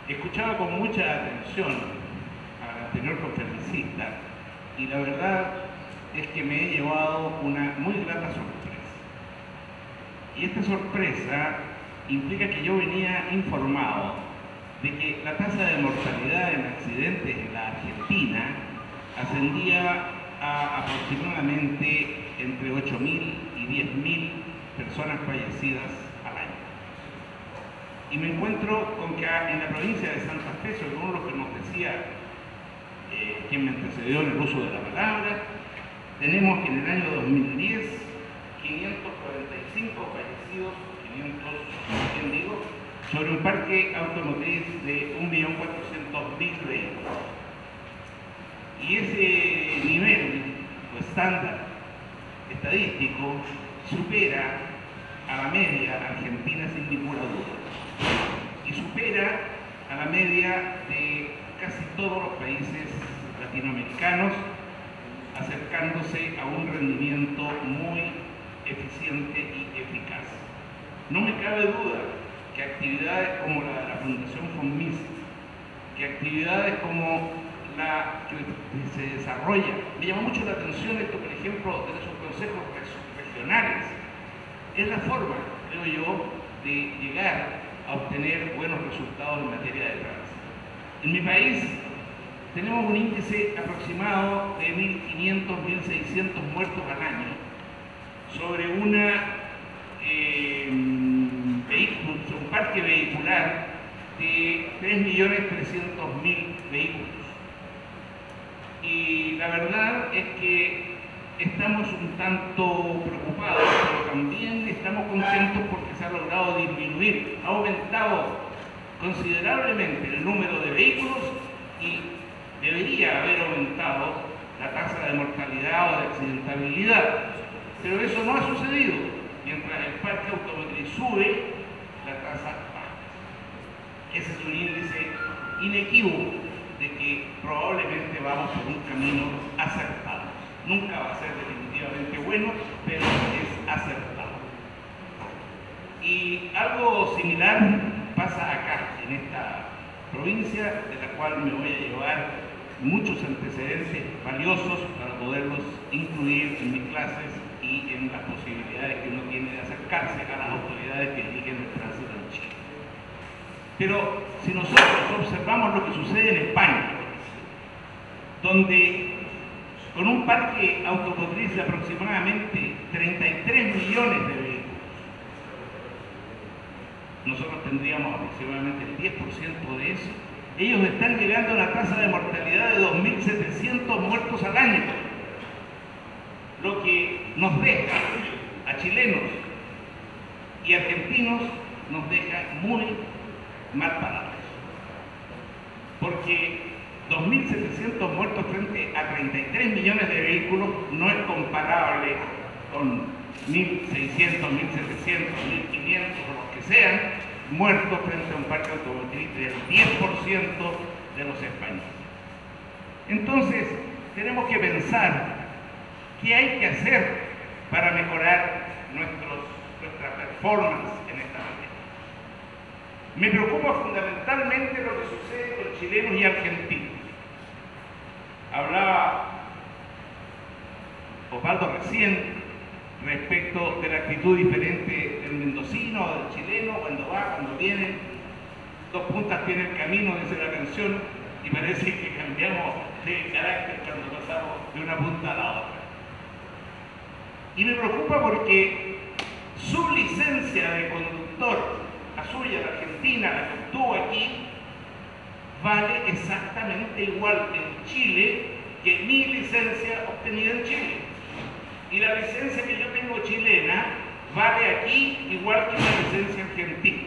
Escuchaba con mucha atención al anterior conferencista y la verdad es que me he llevado una muy grata sorpresa. Y esta sorpresa implica que yo venía informado de que la tasa de mortalidad en accidentes en la Argentina ascendía a aproximadamente entre 8.000 y 10.000 personas fallecidas al año. Y me encuentro con que en la provincia de Santa Fe, según lo que nos decía quien me antecedió en el uso de la palabra, tenemos en el año 2010 545 fallecidos, 500, bien digo, sobre un parque automotriz de 1.400.000 vehículos. Y ese nivel o estándar estadístico supera a la media argentina sin ninguna duda. Y supera a la media de casi todos los países latinoamericanos, acercándose a un rendimiento muy eficiente y eficaz. No me cabe duda que actividades como la de la Fundación FONMIS, que actividades como la que se desarrolla, me llama mucho la atención esto, por ejemplo, de esos consejos regionales, es la forma, creo yo, de llegar a obtener buenos resultados en materia de tránsito. En mi país tenemos un índice aproximado de 1.500, 1.600 muertos al año sobre un parque vehicular de 3.300.000 vehículos. Y la verdad es que estamos un tanto preocupados, pero también estamos contentos porque se ha logrado disminuir, ha aumentado considerablemente el número de vehículos y debería haber aumentado la tasa de mortalidad o de accidentabilidad, pero eso no ha sucedido. Mientras el parque automotriz sube, la tasa baja. Ese es un índice inequívoco de que probablemente vamos por un camino acertado. Nunca va a ser definitivamente bueno, pero es acertado. Y algo similar pasa acá, en esta provincia, de la cual me voy a llevar muchos antecedentes valiosos para poderlos incluir en mis clases y en las posibilidades que uno tiene de acercarse a las autoridades que dirigen el tránsito en Chile. Pero si nosotros observamos lo que sucede en España, donde con un parque automotriz de aproximadamente 33 millones de vehículos, nosotros tendríamos aproximadamente el 10% de eso, ellos están llegando a una tasa de mortalidad de 2.700 muertos al año, lo que nos deja a chilenos y argentinos, nos deja muy mal parados. Porque 2.700 muertos frente a 33 millones de vehículos no es comparable con 1.600, 1.700, 1.500 o los que sean muertos frente a un parque automotriz del 10% de los españoles. Entonces, tenemos que pensar qué hay que hacer para mejorar nuestra performance en esta materia. Me preocupa fundamentalmente lo que sucede con chilenos y argentinos. Hablaba Osvaldo recién respecto de la actitud diferente del mendocino o del chileno cuando va, cuando viene. Dos puntas tiene el camino, dice la canción, y parece que cambiamos de carácter cuando pasamos de una punta a la otra. Y me preocupa porque su licencia de conductor, la suya, la argentina, la que obtuvo aquí, vale exactamente igual en Chile que mi licencia obtenida en Chile. Y la licencia que yo tengo chilena vale aquí igual que una licencia argentina,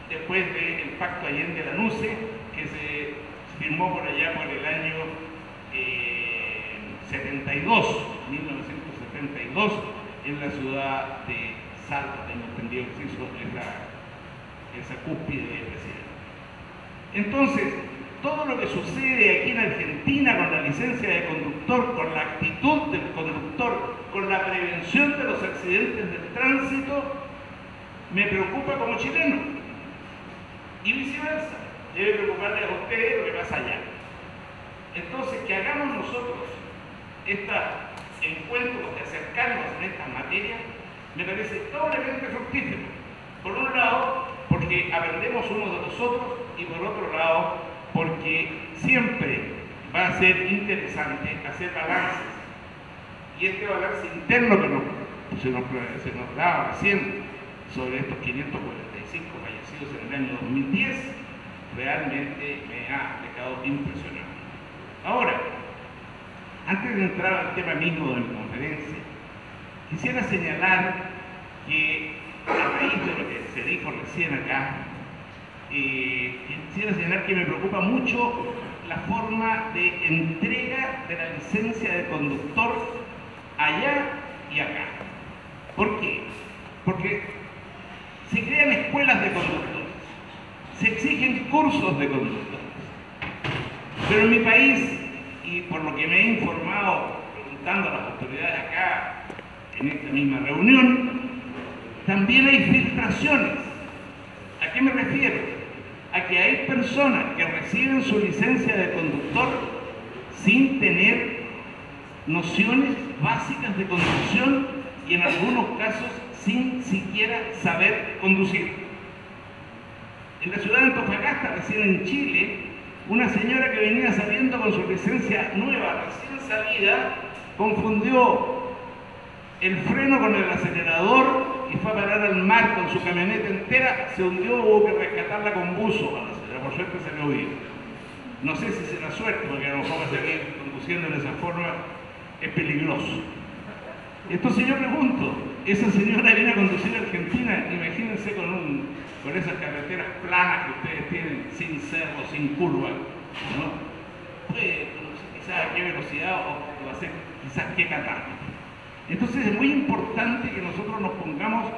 después del Pacto Allende-Lanuse, que se firmó por allá por el año 1972, en la ciudad de Salta, tengo entendido que se hizo esa cúspide de presidente. Entonces, todo lo que sucede aquí en Argentina con la licencia de conductor, con la actitud del conductor, con la prevención de los accidentes del tránsito, me preocupa como chileno. Y viceversa. debe preocuparle a ustedes lo que pasa allá. Entonces, que hagamos nosotros estos encuentros de acercarnos en estas materias, me parece doblemente fructífero. Por un lado, porque aprendemos unos de los otros, y por otro lado, porque siempre va a ser interesante hacer balances. Y este balance interno que se nos daba recién sobre estos 545 fallecidos en el año 2010, realmente me ha dejado impresionado. Ahora, antes de entrar al tema mismo de mi conferencia, quisiera señalar que, a raíz de lo que se dijo recién acá, quisiera señalar que me preocupa mucho la forma de entrega de la licencia de conductor allá y acá. ¿Por qué? Porque se crean escuelas de conductores, se exigen cursos de conductores, pero en mi país, y por lo que me he informado preguntando a las autoridades acá en esta misma reunión, también hay filtraciones. ¿A qué me refiero? A que hay personas que reciben su licencia de conductor sin tener nociones básicas de conducción y en algunos casos sin siquiera saber conducir. En la ciudad de Antofagasta, recién en Chile, una señora que venía saliendo con su licencia nueva, recién salida, confundió el freno con el acelerador y fue a parar al mar con su camioneta entera, se hundió, hubo que rescatarla con buzo a la señora, por suerte salió bien. No sé si será suerte, porque a lo mejor seguir conduciendo de esa forma es peligroso. Entonces yo pregunto, esa señora viene a conducir a Argentina, imagínense con esas carreteras planas que ustedes tienen, sin cerro, sin curva, ¿no? Puede conducir quizás a qué velocidad o hacer quizás qué catástrofe. Entonces es muy importante que nosotros nos pongamos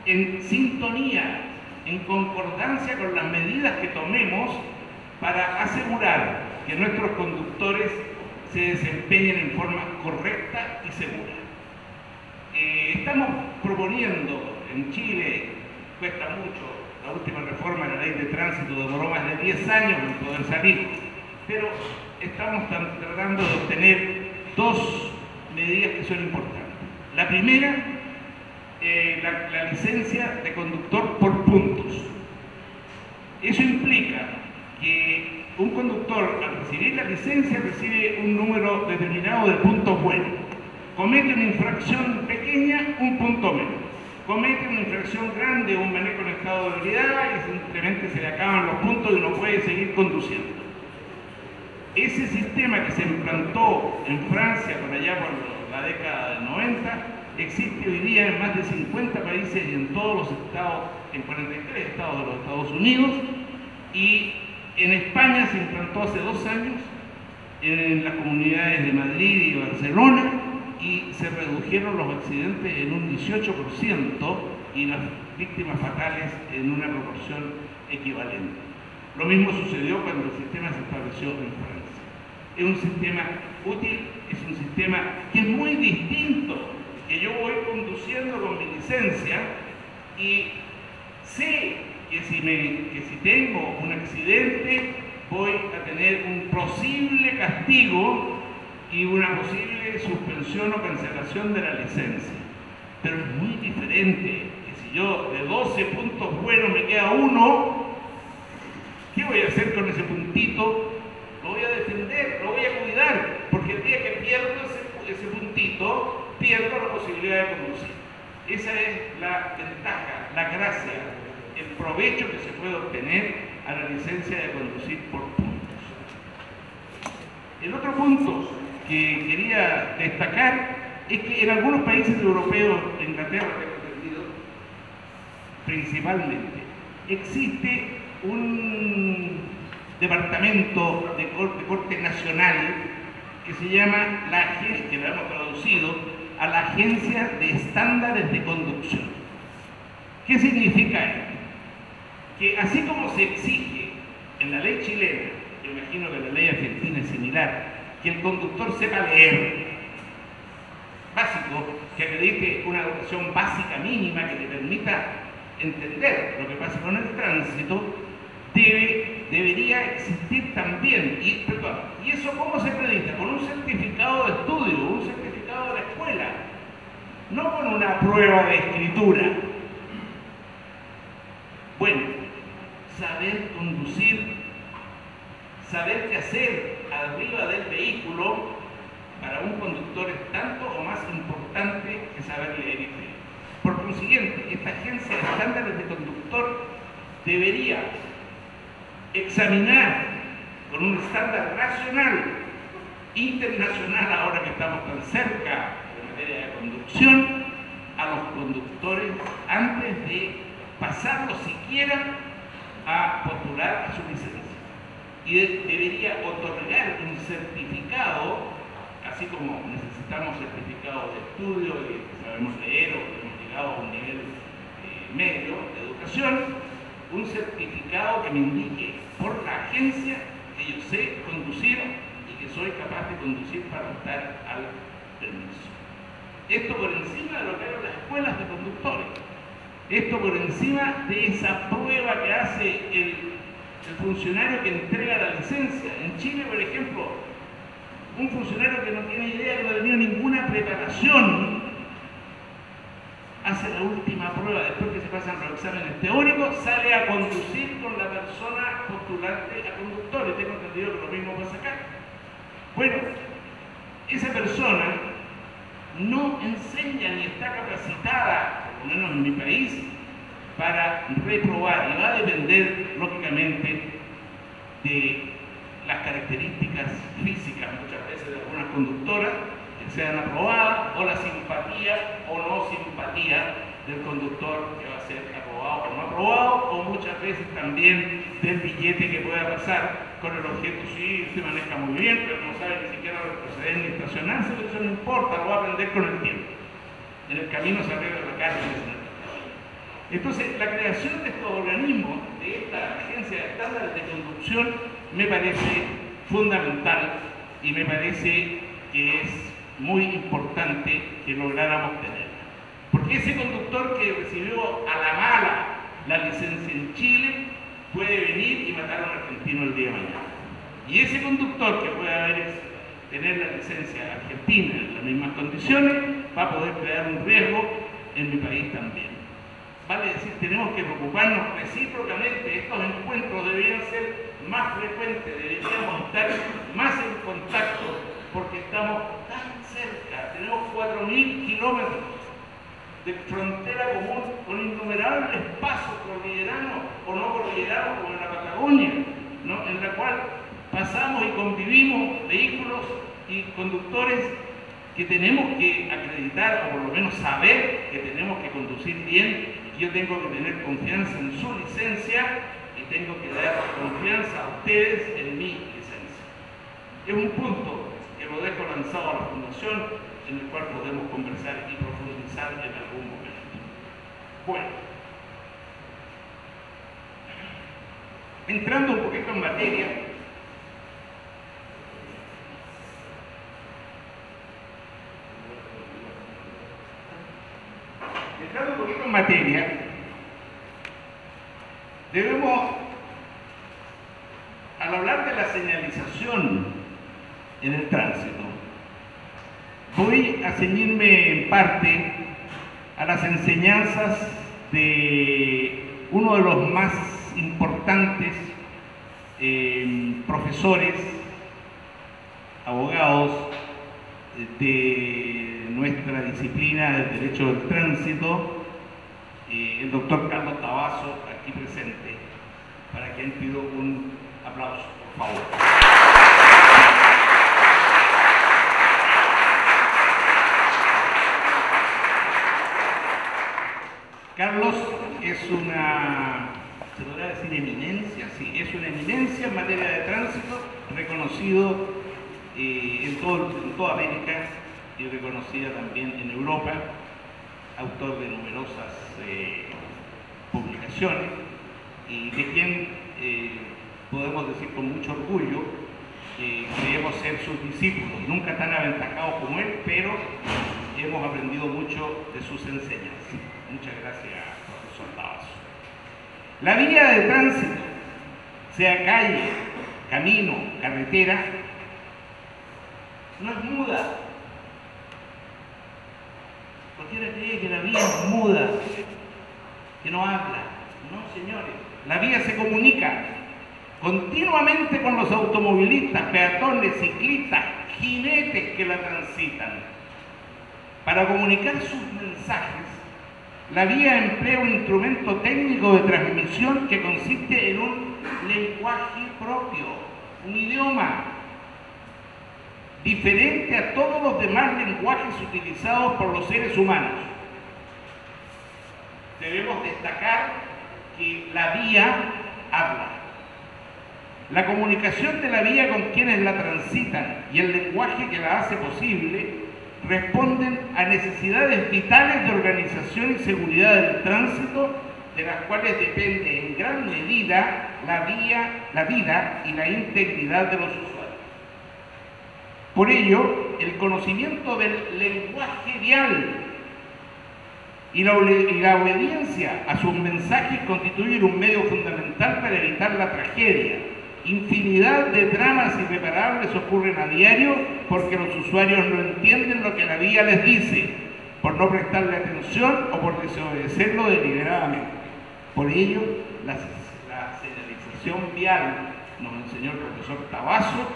en sintonía, en concordancia con las medidas que tomemos para asegurar que nuestros conductores se desempeñen en forma correcta y segura. Estamos proponiendo en Chile, cuesta mucho, la última reforma de la ley de tránsito demoró más de 10 años en poder salir, pero estamos tratando de obtener dos medidas que son importantes. La primera, la licencia de conductor por puntos. Eso implica que un conductor, al recibir la licencia, recibe un número determinado de puntos buenos. Comete una infracción pequeña, un punto menos. Comete una infracción grande, un manejo en estado de ebriedad, y simplemente se le acaban los puntos y no puede seguir conduciendo. Ese sistema que se implantó en Francia por allá por la década del 90, existe hoy día en más de 50 países y en todos los estados, en 43 estados de los Estados Unidos, y en España se implantó hace 2 años en las comunidades de Madrid y Barcelona, y se redujeron los accidentes en un 18% y las víctimas fatales en una proporción equivalente. Lo mismo sucedió cuando el sistema se estableció en Francia. Es un sistema útil, es un sistema que es muy distinto, que yo voy conduciendo con mi licencia y sé que si tengo un accidente voy a tener un posible castigo y una posible suspensión o cancelación de la licencia. Pero es muy diferente que si yo de 12 puntos buenos me queda uno, ¿qué voy a hacer con ese puntito? Lo voy a defender, lo voy a cuidar, porque el día que pierdo ese puntito, pierdo la posibilidad de conducir. Esa es la ventaja, la gracia, el provecho que se puede obtener a la licencia de conducir por puntos. El otro punto que quería destacar es que en algunos países europeos, Inglaterra, tengo entendido, principalmente, existe un departamento de corte nacional que se llama que lo hemos traducido a la Agencia de Estándares de Conducción. ¿Qué significa esto? Que así como se exige en la ley chilena, yo imagino que la ley argentina es similar, que el conductor sepa leer, básico, que acredite una educación básica mínima que le permita entender lo que pasa con el tránsito, debería existir también. Y eso cómo se acredita, con un certificado de estudio, un certificado de la escuela, no con una prueba de escritura. Bueno, saber conducir, saber qué hacer arriba del vehículo, para un conductor es tanto o más importante que saber leer y escribir. Por consiguiente, esta agencia de estándares de conductor debería examinar con un estándar nacional, internacional, ahora que estamos tan cerca en materia de conducción, a los conductores antes de pasarlos siquiera a postular a su licencia. Y debería otorgar un certificado, así como necesitamos certificados de estudio, que sabemos leer o hemos llegado a un nivel medio de educación, un certificado que me indique por la agencia que yo sé conducir y que soy capaz de conducir para optar al permiso. Esto por encima de lo que hay en las escuelas de conductores. Esto por encima de esa prueba que hace el funcionario que entrega la licencia. En Chile, por ejemplo, un funcionario que no tiene idea, que no ha tenido ninguna preparación, hace la última prueba, después que se pasan los exámenes teóricos, sale a conducir con la persona postulante a conductor, y tengo entendido que lo mismo pasa acá. Bueno, esa persona no enseña ni está capacitada, por lo menos en mi país, para reprobar, y va a depender, lógicamente, de las características físicas, muchas veces, de algunas conductoras, que sean aprobadas, o la simpatía o no simpatía del conductor que va a ser aprobado o no aprobado, o muchas veces también del billete que pueda pasar con el objeto, sí, se maneja muy bien, pero no sabe ni siquiera retroceder ni estacionarse, pero eso no importa, lo va a aprender con el tiempo. En el camino se arregla la cárcel. Entonces, la creación de estos organismos, de esta agencia de estándares de conducción, me parece fundamental y me parece que es muy importante que lográramos tenerla. Porque ese conductor que recibió a la mala la licencia en Chile puede venir y matar a un argentino el día de mañana. Y ese conductor que pueda tener la licencia argentina en las mismas condiciones va a poder crear un riesgo en mi país también. Vale decir, tenemos que preocuparnos recíprocamente. Estos encuentros deberían ser más frecuentes, deberíamos estar más en contacto, porque estamos tan cerca, tenemos 4.000 kilómetros de frontera común con innumerables pasos cordilleranos o no cordilleranos como en la Patagonia, ¿no? En la cual pasamos y convivimos vehículos y conductores que tenemos que acreditar, o por lo menos saber que tenemos que conducir bien. Yo tengo que tener confianza en su licencia y tengo que dar confianza a ustedes en mi licencia. Es un punto que lo dejo lanzado a la Fundación, en el cual podemos conversar y profundizar en algún momento. Bueno, entrando un poquito en materia, debemos, al hablar de la señalización en el tránsito, voy a ceñirme en parte a las enseñanzas de uno de los más importantes profesores, abogados de nuestra disciplina del derecho del tránsito, el doctor Carlos Tabazo, aquí presente, para quien pido un aplauso, por favor. Carlos es una, ¿se podrá decir eminencia? Sí, es una eminencia en materia de tránsito, reconocido en toda América y reconocida también en Europa, autor de numerosas publicaciones, y de quien podemos decir con mucho orgullo que creemos ser sus discípulos, nunca tan aventajados como él, pero hemos aprendido mucho de sus enseñanzas. Muchas gracias, profesor Tabazo. La vía de tránsito sea calle, camino, carretera, no es muda. Cualquiera cree que la vía es muda, que no habla. No, señores, la vía se comunica continuamente con los automovilistas, peatones, ciclistas, jinetes que la transitan. Para comunicar sus mensajes, la vía emplea un instrumento técnico de transmisión que consiste en un lenguaje propio, un idioma diferente a todos los demás lenguajes utilizados por los seres humanos. Debemos destacar que la vía habla. La comunicación de la vía con quienes la transitan y el lenguaje que la hace posible responden a necesidades vitales de organización y seguridad del tránsito, de las cuales depende en gran medida la vida y la integridad de los usuarios. Por ello, el conocimiento del lenguaje vial y la obediencia a sus mensajes constituyen un medio fundamental para evitar la tragedia. Infinidad de dramas irreparables ocurren a diario porque los usuarios no entienden lo que la vía les dice, por no prestarle atención o por desobedecerlo deliberadamente. Por ello, la señalización vial, nos enseñó el profesor Tabasso,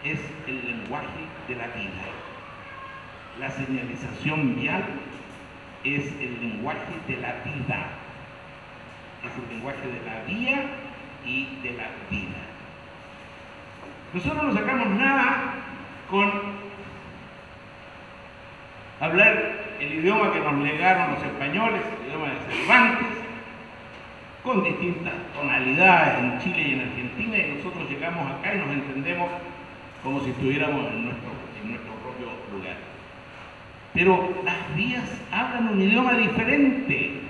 es el lenguaje de la vida. La señalización vial es el lenguaje de la vida. Es el lenguaje de la vía y de la vida. Nosotros no sacamos nada con hablar el idioma que nos legaron los españoles, el idioma de Cervantes, con distintas tonalidades en Chile y en Argentina, y nosotros llegamos acá y nos entendemos como si estuviéramos en nuestro propio lugar. Pero las vías hablan un idioma diferente.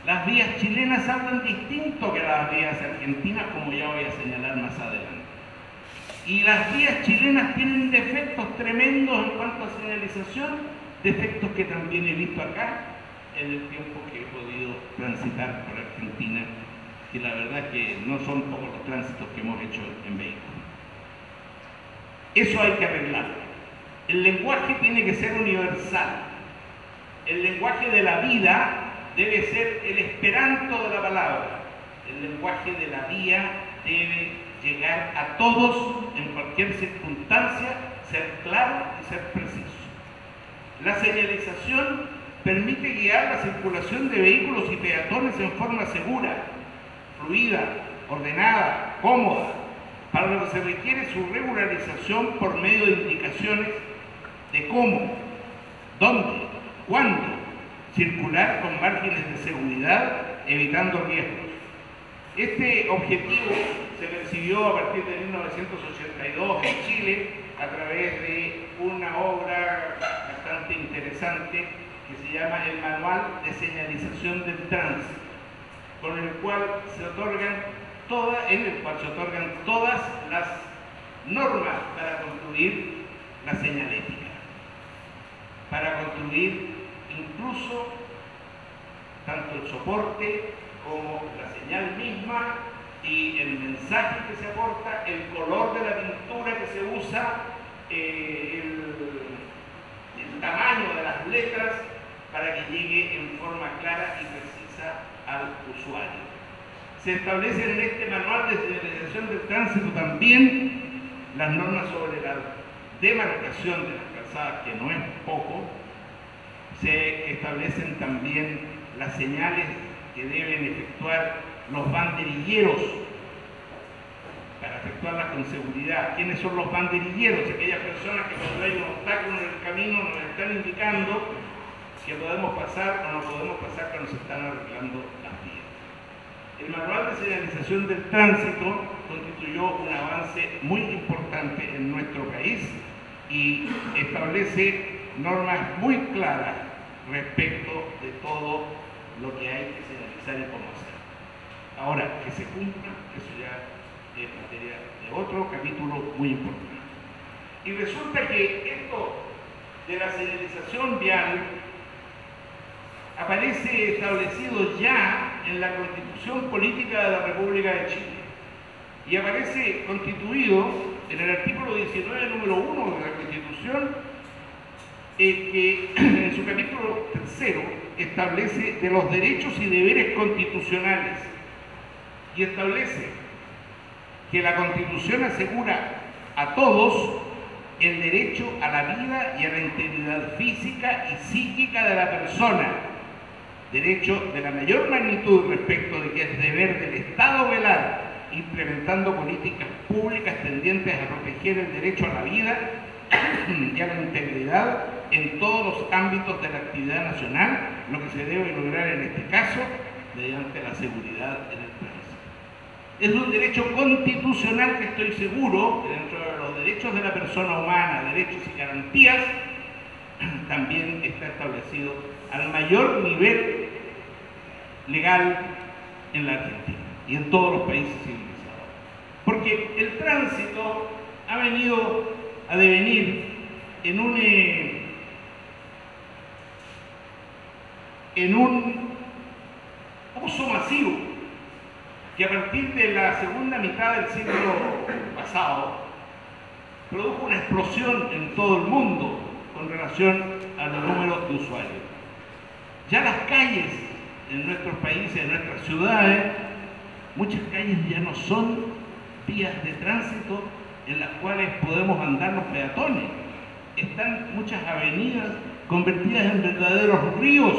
Las vías chilenas hablan distinto que las vías argentinas, como ya voy a señalar más adelante. Y las vías chilenas tienen defectos tremendos en cuanto a señalización, defectos que también he visto acá en el tiempo que he podido transitar por Argentina, que la verdad es que no son pocos los tránsitos que hemos hecho en vehículos. Eso hay que arreglarlo. El lenguaje tiene que ser universal. El lenguaje de la vida debe ser el esperanto de la palabra. El lenguaje de la vía debe llegar a todos en cualquier circunstancia, ser claro y ser preciso. La señalización permite guiar la circulación de vehículos y peatones en forma segura, fluida, ordenada, cómoda, para lo que se requiere su regularización por medio de indicaciones de cómo, dónde, cuándo circular con márgenes de seguridad, evitando riesgos. Este objetivo se percibió a partir de 1982 en Chile a través de una obra bastante interesante que se llama el Manual de Señalización del Tránsito, con el cual se otorgan todas las normas para construir la señalética, para construir incluso tanto el soporte como la señal misma y el mensaje que se aporta, el color de la pintura que se usa, el tamaño de las letras, para que llegue en forma clara y precisa al usuario. Se establecen en este manual de señalización del tránsito también las normas sobre la demarcación de las calzadas, que no es poco. Se establecen también las señales que deben efectuar los banderilleros para efectuarlas con seguridad. ¿Quiénes son los banderilleros? Aquellas personas que cuando hay un obstáculo en el camino nos están indicando que podemos pasar o no podemos pasar, que nos están arreglando las vías. El manual de señalización del tránsito constituyó un avance muy importante en nuestro país y establece normas muy claras respecto de todo lo que hay que señalizar y cómo hacer. Ahora, que se cumpla, eso ya es materia de otro capítulo muy importante. Y resulta que esto de la señalización vial aparece establecido ya en la Constitución Política de la República de Chile. y aparece constituido en el artículo 19, número 1 de la Constitución, que en su capítulo 3 establece de los derechos y deberes constitucionales y establece que la Constitución asegura a todos el derecho a la vida y a la integridad física y psíquica de la persona, derecho de la mayor magnitud respecto de que es deber del Estado velar, implementando políticas públicas tendientes a proteger el derecho a la vida y a la integridad en todos los ámbitos de la actividad nacional, lo que se debe lograr en este caso mediante la seguridad en el tránsito. Es un derecho constitucional que estoy seguro que dentro de los derechos de la persona humana, derechos y garantías, también está establecido al mayor nivel legal en la Argentina y en todos los países civilizados. Porque el tránsito ha venido a devenir en un uso masivo que a partir de la segunda mitad del siglo pasado produjo una explosión en todo el mundo con relación al número de usuarios. Ya las calles en nuestros países, en nuestras ciudades, muchas calles ya no son vías de tránsito en las cuales podemos andar los peatones. Están muchas avenidas convertidas en verdaderos ríos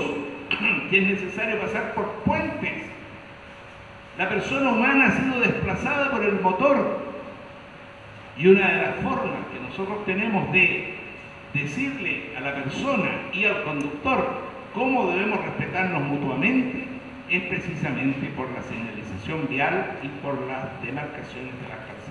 que es necesario pasar por puentes. La persona humana ha sido desplazada por el motor y una de las formas que nosotros tenemos de decirle a la persona y al conductor cómo debemos respetarnos mutuamente es precisamente por la señalización vial y por las demarcaciones de las calzadas.